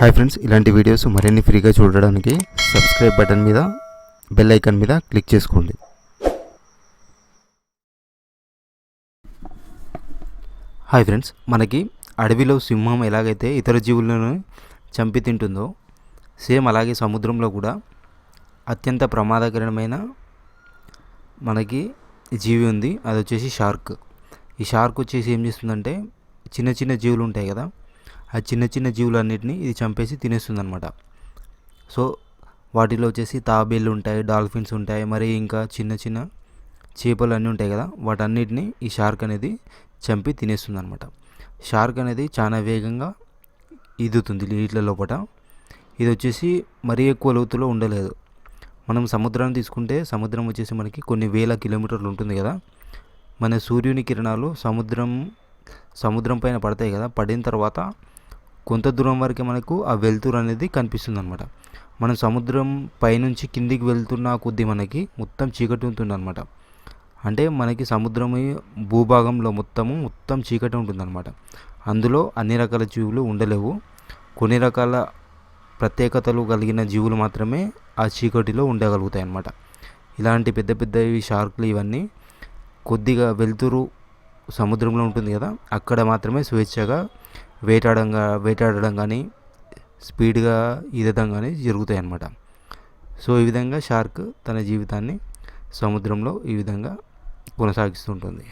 Hi friends, ఇలాంటి videos మరిన్ని ఫ్రీగా చూడడానికి సబ్స్క్రైబ్ బటన్ మీద బెల్ ఐకాన్ మీద క్లిక్ చేసుకోండి. హాయ్ ఫ్రెండ్స్, మనకి అడవిలో సింహం ఎలాగైతే ఇతర జీవులను చంపి తింటుందో సేమ్ అలాగే సముద్రంలో కూడా అత్యంత ప్రమాదకరమైన మనకి జీవి ఉంది. అది వచ్చేసి షార్క్. ఈ షార్క్ వచ్చేసి ఏం చేస్తుందంటే చిన్న చిన్న జీవులు ఉంటాయి కదా, ఆ చిన్న చిన్న జీవులన్నిటిని ఇది చంపేసి తినేస్తుంది అనమాట. సో వాటిలో వచ్చేసి తాబేళ్ళు ఉంటాయి, డాల్ఫిన్స్ ఉంటాయి, మరి ఇంకా చిన్న చిన్న చేపలు అన్నీ ఉంటాయి కదా, వాటన్నిటిని ఈ షార్క్ అనేది చంపి తినేస్తుంది అనమాట. షార్క్ అనేది చాలా వేగంగా ఈదుతుంది నీళ్ళ లోపల. ఇది వచ్చేసి మరీ ఎక్కువ లోతులో ఉండలేదు. మనం సముద్రాన్ని తీసుకుంటే సముద్రం వచ్చేసి మనకి కొన్ని వేల కిలోమీటర్లు ఉంటుంది కదా. మన సూర్యుని కిరణాలు సముద్రం పైన పడతాయి కదా, పడిన తర్వాత కొంత దూరం వరకే మనకు ఆ వెలుతురు అనేది కనిపిస్తుంది అనమాట. మనం సముద్రం పైనుంచి కిందికి వెళ్తున్న కొద్దీ మనకి మొత్తం చీకటి ఉంటుంది అనమాట. అంటే మనకి సముద్రం భూభాగంలో మొత్తం చీకటి ఉంటుంది అనమాట. అందులో అన్ని రకాల జీవులు ఉండలేవు. కొన్ని రకాల ప్రత్యేకతలు కలిగిన జీవులు మాత్రమే ఆ చీకటిలో ఉండగలుగుతాయి అన్నమాట. ఇలాంటి పెద్ద పెద్దవి షార్క్లు ఇవన్నీ కొద్దిగా వెలుతురు సముద్రంలో ఉంటుంది కదా, అక్కడ మాత్రమే స్వేచ్ఛగా వేటాడడం కానీ స్పీడ్గా ఈదడం కానీ జరుగుతాయి అన్నమాట. సో ఈ విధంగా షార్క్ తన జీవితాన్ని సముద్రంలో ఈ విధంగా కొనసాగిస్తుంటుంది.